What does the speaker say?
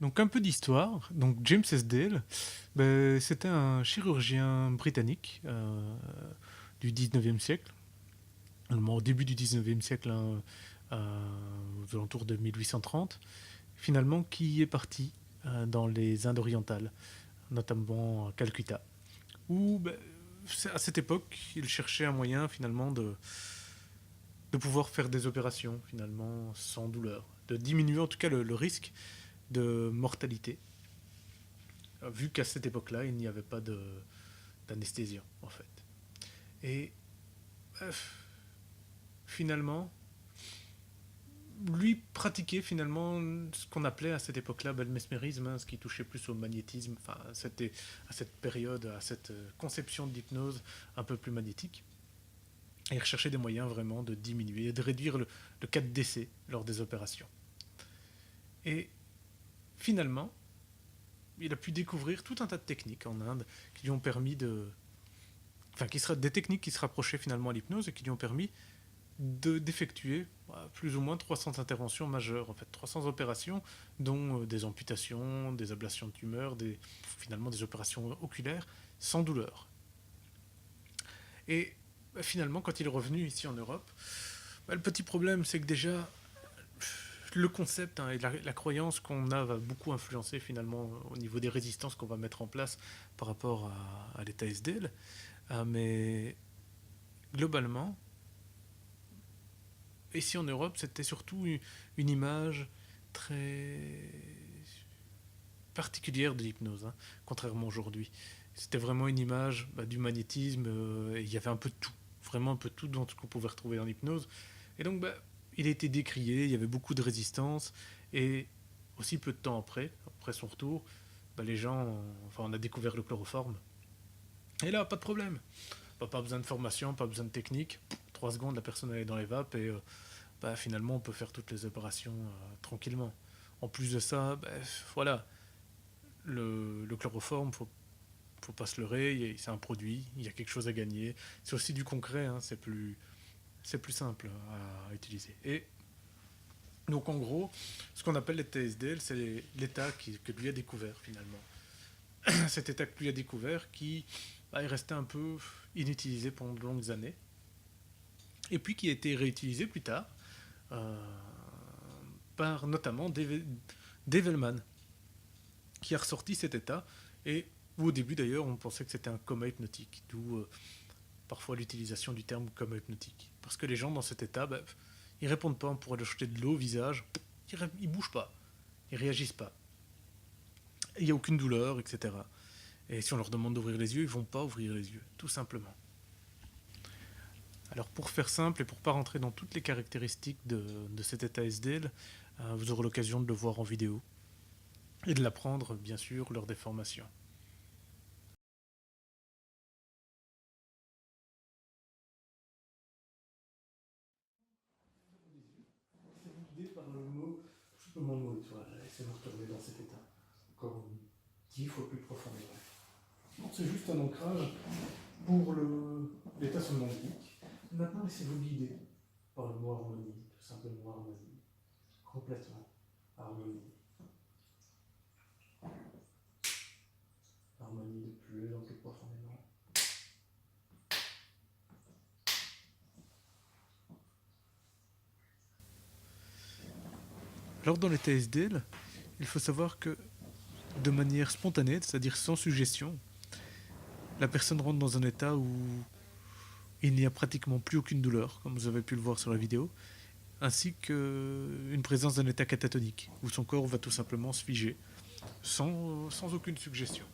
Donc un peu d'histoire. Donc James S. Dale, c'était un chirurgien britannique du 19e siècle, au début du 19e siècle, hein, aux alentours de 1830, finalement qui est parti dans les Indes orientales, notamment à Calcutta, où à cette époque il cherchait un moyen finalement de pouvoir faire des opérations finalement sans douleur, de diminuer en tout cas le risque de mortalité, vu qu'à cette époque-là, il n'y avait pas d'anesthésiant, en fait. Et finalement, lui pratiquait finalement ce qu'on appelait à cette époque-là le mesmérisme, hein, ce qui touchait plus au magnétisme, enfin, c'était à cette période, à cette conception de l'hypnose un peu plus magnétique. Et il recherchait des moyens vraiment de diminuer, de réduire le cas de décès lors des opérations. Et finalement, il a pu découvrir tout un tas de techniques en Inde qui lui ont permis enfin, des techniques qui se rapprochaient finalement à l'hypnose et qui lui ont permis d'effectuer plus ou moins 300 interventions majeures, en fait, 300 opérations, dont des amputations, des ablations de tumeurs, finalement des opérations oculaires, sans douleur. Et finalement, quand il est revenu ici en Europe, le petit problème, c'est que déjà, le concept, hein, et la croyance qu'on a va beaucoup influencer finalement au niveau des résistances qu'on va mettre en place par rapport à l'état SDL. Mais globalement, ici en Europe, c'était surtout une image très particulière de l'hypnose, hein, contrairement aujourd'hui. C'était vraiment une image d'humanisme, et il y avait un peu de tout, vraiment un peu de tout dans ce qu'on pouvait retrouver dans l'hypnose. Et donc, il a été décrié, il y avait beaucoup de résistance, et aussi peu de temps après son retour, les gens, enfin, on a découvert le chloroforme. Et là, pas de problème. Pas besoin de formation, pas besoin de technique. 3 secondes, la personne elle est dans les vapes et finalement on peut faire toutes les opérations tranquillement. En plus de ça, voilà, le chloroforme, faut pas se leurrer, c'est un produit, il y a quelque chose à gagner. C'est aussi du concret, hein, c'est plus simple à utiliser. Et donc en gros, ce qu'on appelle l'état SDL, c'est l'état que lui a découvert finalement. Cet état que lui a découvert qui est resté un peu inutilisé pendant de longues années, et puis qui a été réutilisé plus tard euh, par notamment Develman, qui a ressorti cet état, et où au début d'ailleurs on pensait que c'était un coma hypnotique, d'où parfois l'utilisation du terme coma hypnotique. Parce que les gens dans cet état, ils répondent pas, on pourrait leur jeter de l'eau au visage, ils bougent pas, ils réagissent pas. Il n'y a aucune douleur, etc. Et si on leur demande d'ouvrir les yeux, ils vont pas ouvrir les yeux, tout simplement. Alors pour faire simple et pour ne pas rentrer dans toutes les caractéristiques de cet état SDL, vous aurez l'occasion de le voir en vidéo et de l'apprendre bien sûr lors des formations. Guidé par le mot, mon mot, tu vois, laissez-moi retourner dans cet état, encore 10 fois plus profondément. C'est juste un ancrage pour l'état somnambulique. Maintenant, laissez-vous guider par le mot harmonie, tout simplement harmonie, complètement harmonie. Harmonie de plus en plus profondément. Alors dans les TSDL, il faut savoir que de manière spontanée, c'est-à-dire sans suggestion, la personne rentre dans un état où il n'y a pratiquement plus aucune douleur, comme vous avez pu le voir sur la vidéo, ainsi qu'une présence d'un état catatonique, où son corps va tout simplement se figer, sans aucune suggestion.